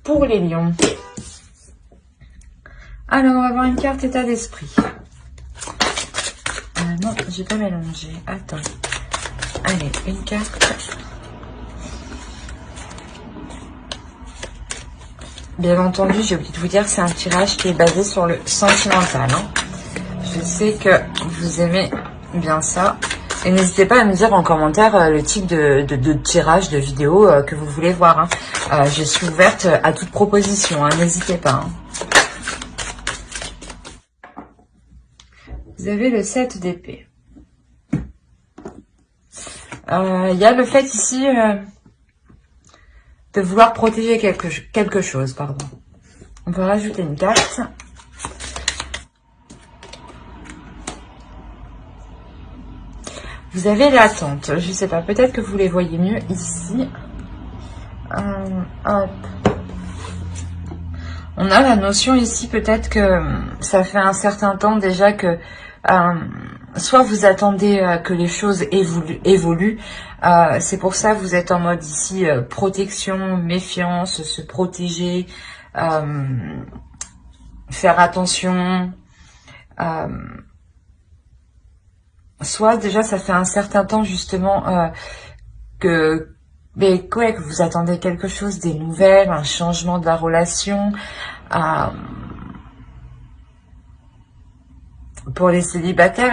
pour les lions. Alors, on va voir une carte état d'esprit. Non, j'ai pas mélangé. Attends. Allez, une carte. Bien entendu, j'ai oublié de vous dire que c'est un tirage qui est basé sur le sentimental. Hein. Je sais que vous aimez bien ça. Et n'hésitez pas à me dire en commentaire le type de tirage, de vidéo que vous voulez voir. Hein. Je suis ouverte à toute proposition, hein, n'hésitez pas. Hein. Vous avez le 7 d'épée. Il y a le fait ici de vouloir protéger quelque chose. Pardon. On va rajouter une carte. Vous avez l'attente. Je sais pas, peut-être que vous les voyez mieux ici. Hop. On a la notion ici, peut-être que ça fait un certain temps déjà que soit vous attendez que les choses évoluent. C'est pour ça que vous êtes en mode ici protection, méfiance, se protéger, faire attention. Soit déjà ça fait un certain temps justement que vous attendez quelque chose, des nouvelles, un changement de la relation. Pour les célibataires,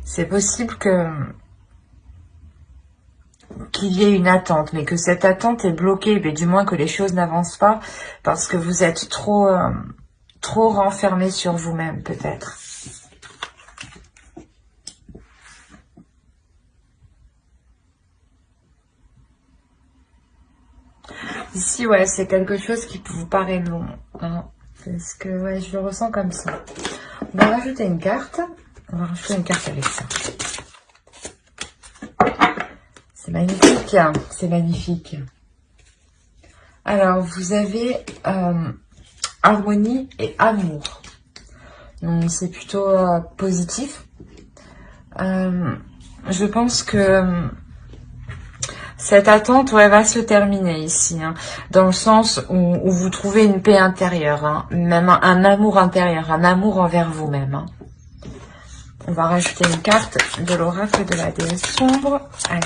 c'est possible qu'il y ait une attente, mais que cette attente est bloquée, mais du moins que les choses n'avancent pas parce que vous êtes trop renfermé sur vous-même peut-être. Ici, ouais, c'est quelque chose qui vous paraît long. Hein, parce que, ouais, je le ressens comme ça. On va rajouter une carte. On va rajouter une carte avec ça. C'est magnifique. Hein, c'est magnifique. Alors, vous avez harmonie et amour. Donc, c'est plutôt positif. Je pense que cette attente, ouais, va se terminer ici, hein, dans le sens où vous trouvez une paix intérieure, hein, même un amour intérieur, un amour envers vous-même. Hein. On va rajouter une carte de l'oracle de la déesse sombre. Allez,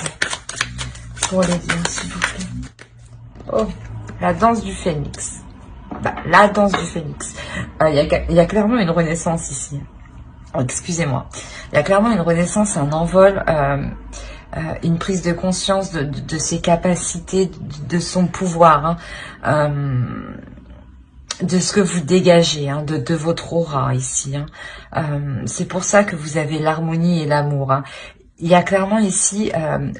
pour les lions, s'il vous plaît. Oh, la danse du phénix. Bah, la danse du phénix. Il y a clairement une renaissance ici. Oh, excusez-moi. Il y a clairement une renaissance, un envol... une prise de conscience de ses capacités, de son pouvoir, hein, de ce que vous dégagez, hein, de votre aura ici. Hein. C'est pour ça que vous avez l'harmonie et l'amour. Hein. Il y a clairement ici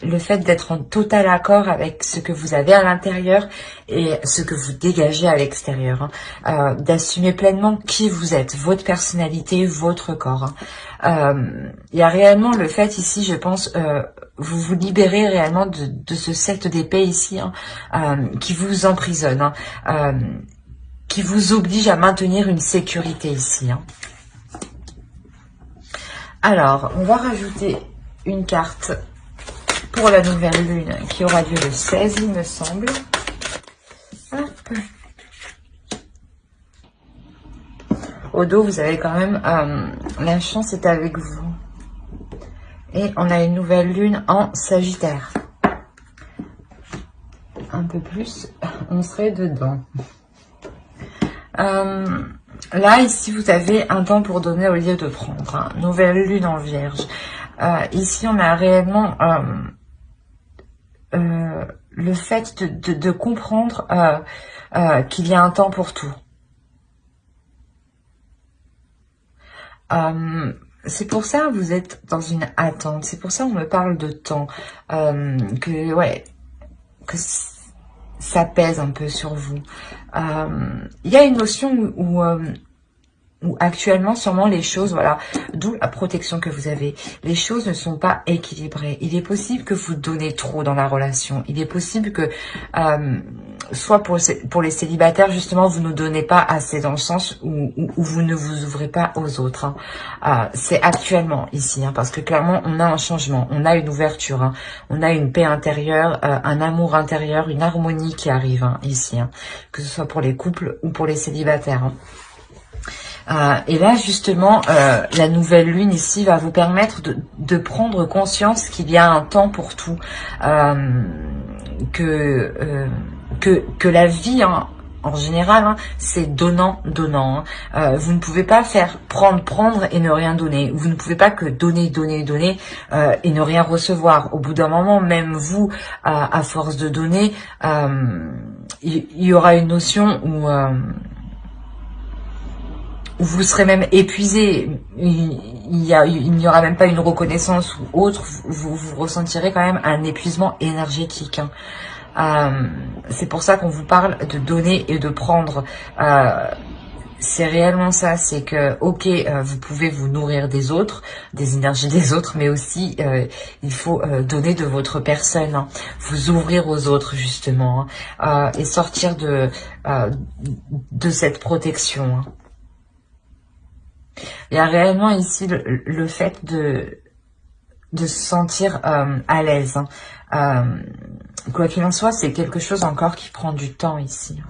le fait d'être en total accord avec ce que vous avez à l'intérieur et ce que vous dégagez à l'extérieur. Hein. D'assumer pleinement qui vous êtes, votre personnalité, votre corps. Hein. Il y a réellement le fait ici, je pense, vous vous libérez réellement de ce 7 d'épée ici, hein, qui vous emprisonne, hein, qui vous oblige à maintenir une sécurité ici. Hein. Alors, on va rajouter une carte pour la nouvelle lune qui aura lieu le 16, il me semble. Hop. Au dos, vous avez quand même la chance est avec vous. Et on a une nouvelle lune en Sagittaire. Un peu plus, on serait dedans. Là, ici, vous avez un temps pour donner au lieu de prendre. Hein. Nouvelle lune en Vierge. Ici, on a réellement le fait de comprendre qu'il y a un temps pour tout. C'est pour ça que vous êtes dans une attente. C'est pour ça qu'on me parle de temps. Que ça pèse un peu sur vous. Il y a une notion où où actuellement, sûrement, les choses, voilà, d'où la protection que vous avez. Les choses ne sont pas équilibrées. Il est possible que vous donnez trop dans la relation. Il est possible que, soit pour les célibataires, justement, vous ne donnez pas assez dans le sens où vous ne vous ouvrez pas aux autres. Hein. C'est actuellement ici, hein, parce que clairement, on a un changement, on a une ouverture, hein, on a une paix intérieure, un amour intérieur, une harmonie qui arrive hein, ici, hein, que ce soit pour les couples ou pour les célibataires. Hein. Et là, justement, la nouvelle lune ici va vous permettre de prendre conscience qu'il y a un temps pour tout, que la vie, hein, en général, hein, c'est donnant. Hein. Vous ne pouvez pas faire prendre et ne rien donner. Vous ne pouvez pas que donner et ne rien recevoir. Au bout d'un moment, même vous, à force de donner, il y aura une notion où vous serez même épuisé, il n'y aura même pas une reconnaissance ou autre, vous ressentirez quand même un épuisement énergétique. Hein. C'est pour ça qu'on vous parle de donner et de prendre. C'est réellement ça, c'est que, ok, vous pouvez vous nourrir des autres, des énergies des autres, mais aussi, il faut donner de votre personne, hein, vous ouvrir aux autres, justement, hein, et sortir de cette protection. Hein. Il y a réellement ici le fait de se sentir à l'aise. Hein. Quoi qu'il en soit, c'est quelque chose encore qui prend du temps ici. Hein.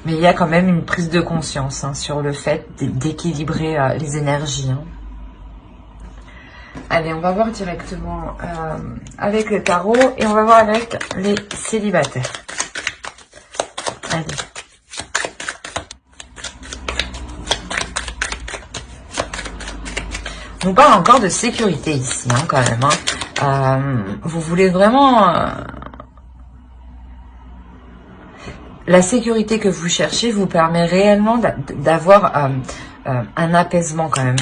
Mais il y a quand même une prise de conscience hein, sur le fait d'équilibrer les énergies. Hein. Allez, on va voir directement avec le tarot et on va voir avec les célibataires. Allez. On nous parle encore de sécurité ici, hein, quand même. Hein. Vous voulez vraiment... la sécurité que vous cherchez vous permet réellement d'avoir un apaisement quand même.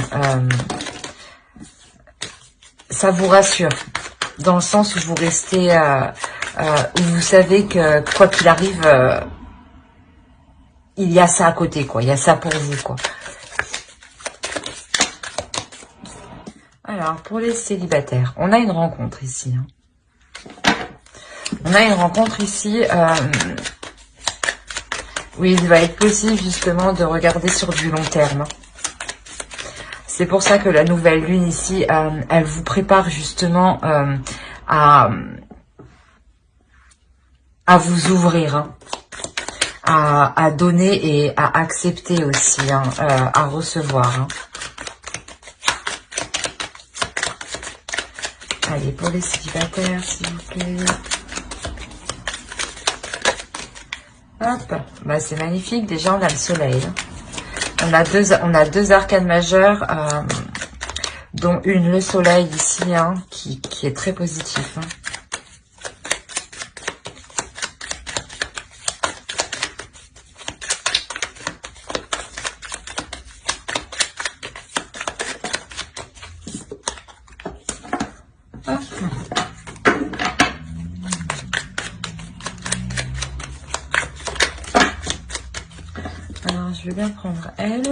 Ça vous rassure, dans le sens où vous restez... où vous savez que quoi qu'il arrive, il y a ça à côté, quoi. Il y a ça pour vous, quoi. Alors, pour les célibataires, on a une rencontre ici. Hein. On a une rencontre ici. Oui, il va être possible justement de regarder sur du long terme. C'est pour ça que la nouvelle lune ici, elle vous prépare justement à vous ouvrir, hein, à donner et à accepter aussi, hein, à recevoir. Hein. Allez, pour les célibataires, s'il vous plaît. Hop, bah, c'est magnifique. Déjà, on a le soleil. On a deux arcanes majeures, dont une, le soleil ici, hein, qui est très positif. Hein. Alors, je vais bien prendre elle.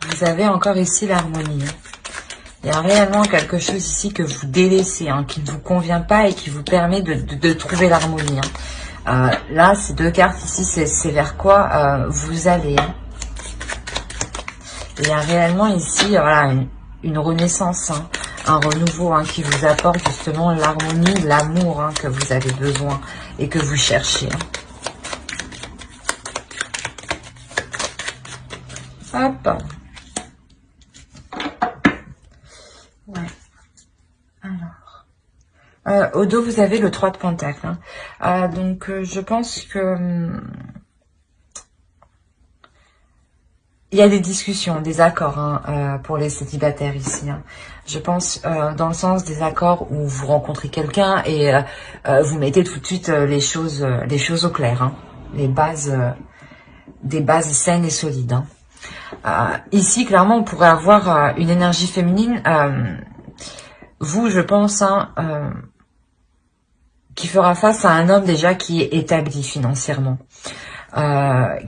Vous avez encore ici l'harmonie. Il y a réellement quelque chose ici que vous délaissez, hein, qui ne vous convient pas et qui vous permet de trouver l'harmonie. Hein. Là, ces deux cartes ici, c'est vers quoi vous allez. Hein. Il y a réellement ici voilà, une renaissance, hein, un renouveau hein, qui vous apporte justement l'harmonie, l'amour hein, que vous avez besoin et que vous cherchez. Hein. Hop. Ouais. Alors. Au dos, vous avez le 3 de Pentacle. Hein. Donc, je pense que... il y a des discussions, des accords hein, pour les célibataires ici. Hein. Je pense dans le sens des accords où vous rencontrez quelqu'un et vous mettez tout de suite les choses au clair. Hein. Les bases, des bases saines et solides. Hein. Ici, clairement, on pourrait avoir une énergie féminine, vous, je pense, hein, qui fera face à un homme déjà qui est établi financièrement,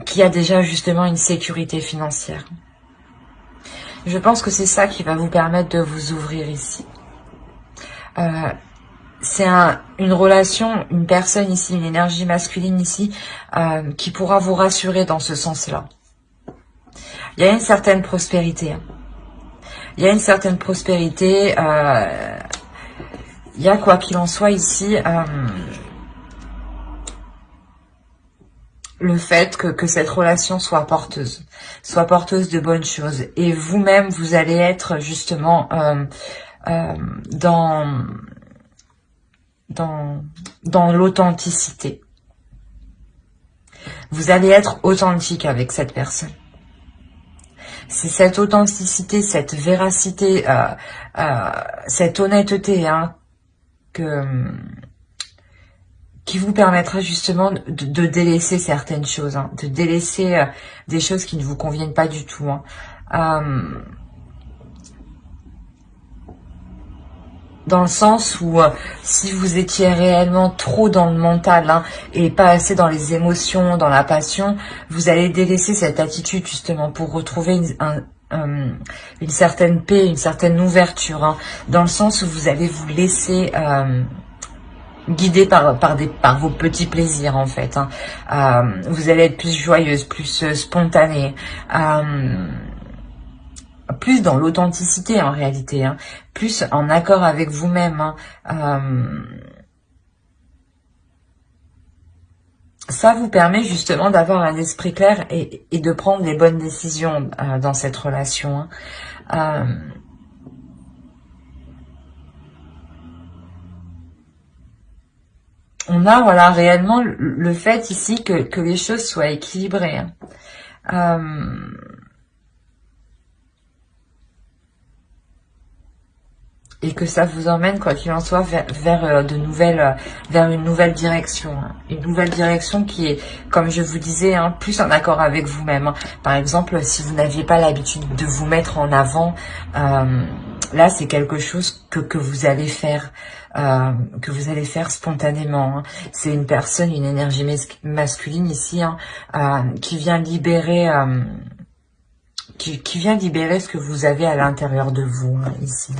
qui a déjà justement une sécurité financière. Je pense que c'est ça qui va vous permettre de vous ouvrir ici. C'est une relation, une personne ici, une énergie masculine ici, qui pourra vous rassurer dans ce sens-là. Il y a une certaine prospérité. Il y a une certaine prospérité. Il y a, quoi qu'il en soit ici, le fait que cette relation soit porteuse de bonnes choses. Et vous-même, vous allez être justement dans l'authenticité. Vous allez être authentique avec cette personne. C'est cette authenticité, cette véracité, cette honnêteté, hein, qui vous permettra justement de délaisser certaines choses, hein, de délaisser des choses qui ne vous conviennent pas du tout. Hein. Dans le sens où si vous étiez réellement trop dans le mental, hein, et pas assez dans les émotions, dans la passion, vous allez délaisser cette attitude justement pour retrouver une certaine paix, une certaine ouverture, hein, dans le sens où vous allez vous laisser guidé par vos petits plaisirs en fait. Hein. Vous allez être plus joyeuse, plus spontanée, plus dans l'authenticité en réalité, hein, plus en accord avec vous-même. Hein. Ça vous permet justement d'avoir un esprit clair et de prendre les bonnes décisions dans cette relation. Hein. On a, voilà, réellement le fait ici que les choses soient équilibrées. Hein. Et que ça vous emmène, quoi qu'il en soit, vers une nouvelle direction. Hein. Une nouvelle direction qui est, comme je vous disais, hein, plus en accord avec vous-même. Hein. Par exemple, si vous n'aviez pas l'habitude de vous mettre en avant, là, c'est quelque chose que vous allez faire. Que vous allez faire spontanément. Hein. C'est une personne, une énergie masculine ici, hein, qui vient libérer... qui vient libérer ce que vous avez à l'intérieur de vous, hein, ici.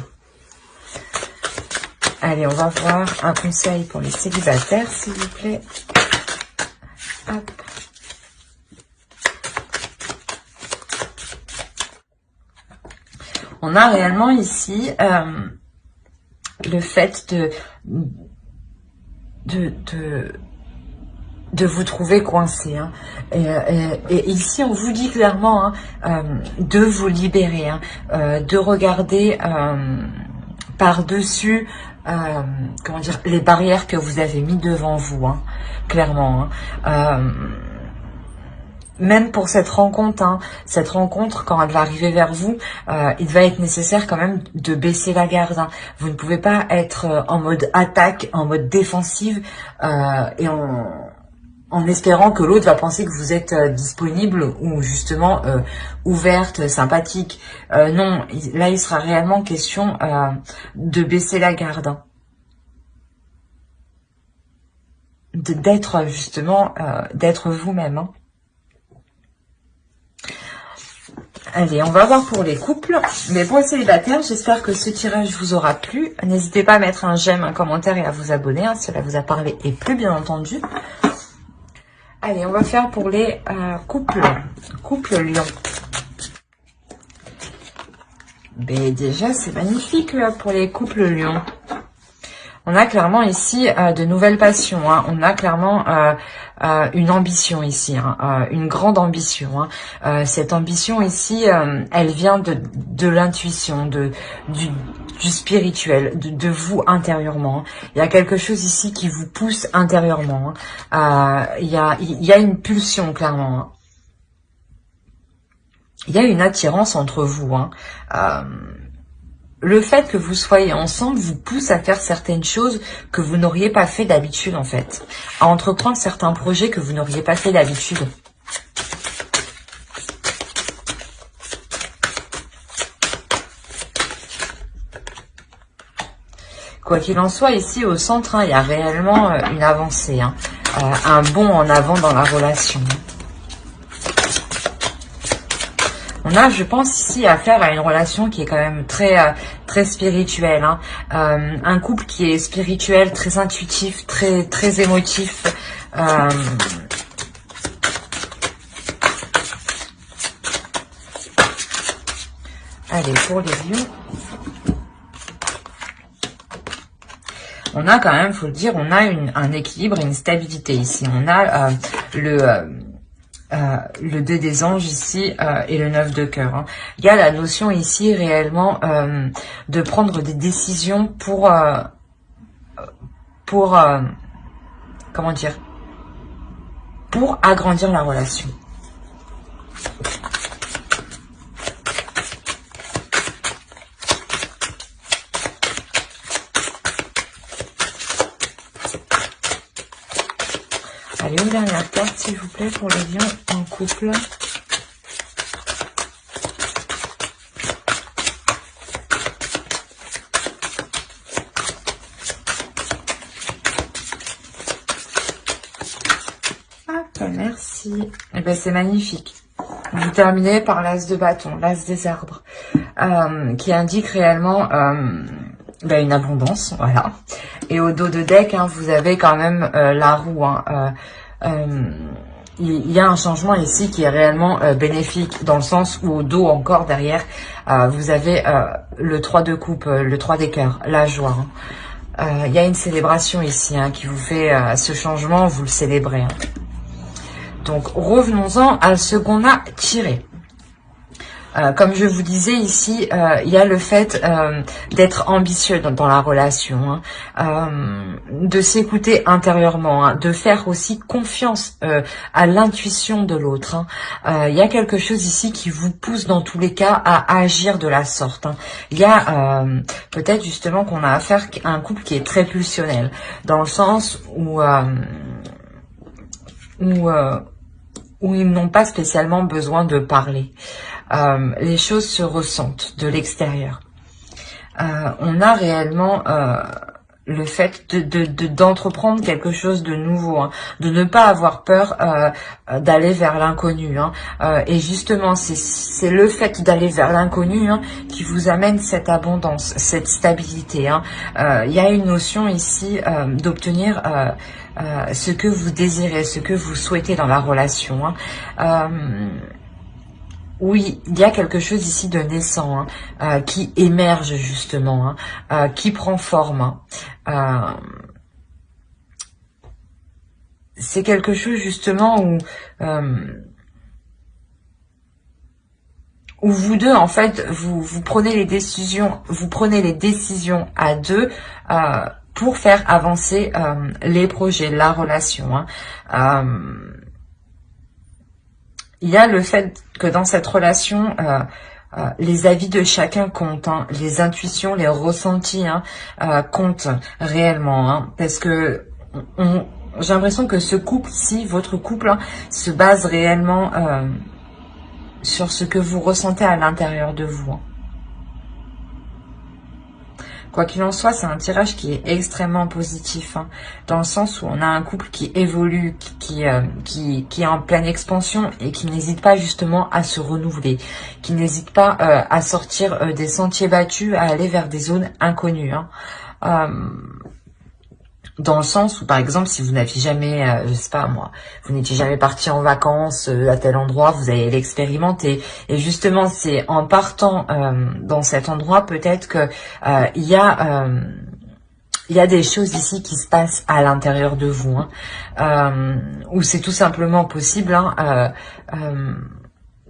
Allez, on va voir un conseil pour les célibataires, s'il vous plaît. Hop. On a réellement ici le fait de vous trouver coincé. Hein. Et ici, on vous dit clairement, hein, de vous libérer, hein, de regarder par-dessus comment dire, les barrières que vous avez mis devant vous, hein, clairement. Hein. Même pour cette rencontre, hein, quand elle va arriver vers vous, il va être nécessaire quand même de baisser la garde. Hein. Vous ne pouvez pas être en mode attaque, en mode défensive, et en espérant que l'autre va penser que vous êtes disponible ou justement ouverte, sympathique. Non, là il sera réellement question de baisser la garde. Hein. D'être justement, d'être vous-même. Hein. Allez, on va voir pour les couples. Mais pour les célibataires, j'espère que ce tirage vous aura plu. N'hésitez pas à mettre un j'aime, un commentaire et à vous abonner. Hein, cela vous a parlé et plu, bien entendu. Allez, on va faire pour les couples. Couple lion. Mais déjà, c'est magnifique là, pour les couples lion. On a clairement ici de nouvelles passions. Hein. On a clairement une ambition ici, hein, une grande ambition. Hein. Cette ambition ici, elle vient de l'intuition, du spirituel, de vous intérieurement. Il y a quelque chose ici qui vous pousse intérieurement. Hein. Il y a une pulsion, clairement. Hein. Il y a une attirance entre vous. Hein. Le fait que vous soyez ensemble vous pousse à faire certaines choses que vous n'auriez pas fait d'habitude, en fait. À entreprendre certains projets que vous n'auriez pas fait d'habitude. Quoi qu'il en soit, ici au centre, hein, il y a réellement une avancée, hein, un bond en avant dans la relation. On a, je pense, ici affaire à une relation qui est quand même très spirituelle, hein. Un couple qui est spirituel, très intuitif, très émotif. Allez, pour les lions. On a quand même, faut le dire, on a un équilibre et une stabilité ici. On a le 2 des anges ici et le 9 de cœur, hein. Il y a la notion ici réellement de prendre des décisions pour comment dire, pour agrandir la relation. Allez, une dernière carte, s'il vous plaît, pour les lions en couple. Ah, merci. Eh ben, c'est magnifique. Vous terminez par l'as de bâton, l'as des arbres, qui indique réellement une abondance, voilà. Et au dos de deck, hein, vous avez quand même la roue, hein, il y a un changement ici qui est réellement bénéfique, dans le sens où au dos encore derrière, vous avez le 3 de coupe, le 3 des cœurs, la joie, hein. Il y a une célébration ici, hein, qui vous fait ce changement, vous le célébrez, hein. Donc revenons-en à ce qu'on a tiré. Comme je vous disais ici, il y a le fait d'être ambitieux dans la relation, hein, de s'écouter intérieurement, hein, de faire aussi confiance à l'intuition de l'autre, hein. Il y a quelque chose ici qui vous pousse dans tous les cas à agir de la sorte, hein. Il y a peut-être justement qu'on a affaire à un couple qui est très pulsionnel, dans le sens où ils n'ont pas spécialement besoin de parler. Les choses se ressentent de l'extérieur. On a réellement le fait d'entreprendre quelque chose de nouveau, hein, de ne pas avoir peur d'aller vers l'inconnu, hein. Et justement, c'est le fait d'aller vers l'inconnu, hein, qui vous amène cette abondance, cette stabilité, hein. Il y a une notion ici d'obtenir ce que vous désirez, ce que vous souhaitez dans la relation, hein. Oui, il y a quelque chose ici de naissant, hein, qui émerge justement, hein, qui prend forme, hein. C'est quelque chose justement où vous deux, en fait, vous prenez les décisions, à deux pour faire avancer les projets, la relation, hein. Il y a le fait que dans cette relation, les avis de chacun comptent, hein, les intuitions, les ressentis, hein, comptent réellement, hein, parce que j'ai l'impression que ce couple-ci, votre couple, hein, se base réellement sur ce que vous ressentez à l'intérieur de vous, hein. Quoi qu'il en soit, c'est un tirage qui est extrêmement positif, hein, dans le sens où on a un couple qui évolue, qui est en pleine expansion et qui n'hésite pas justement à se renouveler, qui n'hésite pas à sortir des sentiers battus, à aller vers des zones inconnues, hein. Dans le sens où, par exemple, si vous n'aviez jamais, je sais pas moi, vous n'étiez jamais parti en vacances à tel endroit, vous allez l'expérimenter. Et justement, c'est en partant dans cet endroit, peut-être que il y a des choses ici qui se passent à l'intérieur de vous, hein, où c'est tout simplement possible, hein,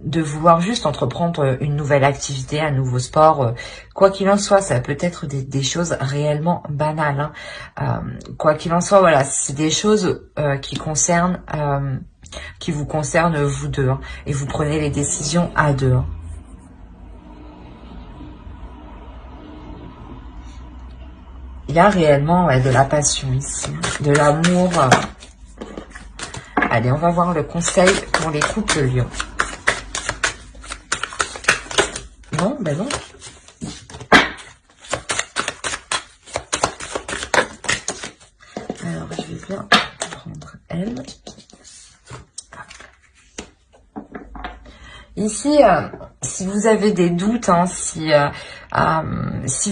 de vouloir juste entreprendre une nouvelle activité, un nouveau sport, quoi qu'il en soit, ça peut être des choses réellement banales, hein. Quoi qu'il en soit, voilà, c'est des choses qui vous concernent vous deux, hein, et vous prenez les décisions à deux, hein. Il y a réellement de la passion ici, de l'amour. Allez, on va voir le conseil pour les couples lions. Non, ben non. Ici, si vous avez des doutes, hein, si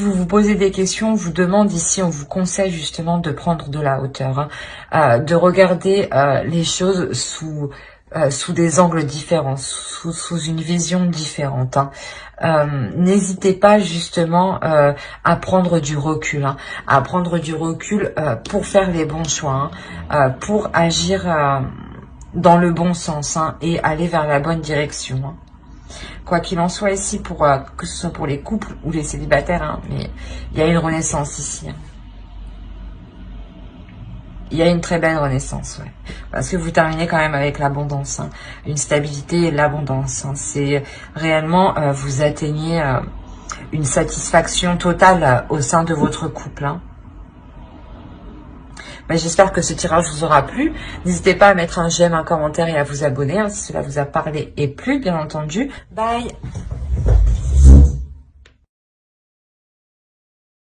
vous vous posez des questions, on vous demande ici, on vous conseille justement de prendre de la hauteur, hein, de regarder les choses sous des angles différents, sous une vision différente. Hein. N'hésitez pas justement à prendre du recul, hein, à prendre du recul pour faire les bons choix, hein, pour agir dans le bon sens, hein, et aller vers la bonne direction. Hein. Quoi qu'il en soit ici, que ce soit pour les couples ou les célibataires, hein, mais il y a une renaissance ici. Hein. Il y a une très belle renaissance, ouais. Parce que vous terminez quand même avec l'abondance, hein, une stabilité et l'abondance. Hein. C'est réellement, vous atteignez une satisfaction totale au sein de votre couple. Hein. J'espère que ce tirage vous aura plu. N'hésitez pas à mettre un j'aime, un commentaire et à vous abonner, hein, si cela vous a parlé et plu, bien entendu. Bye!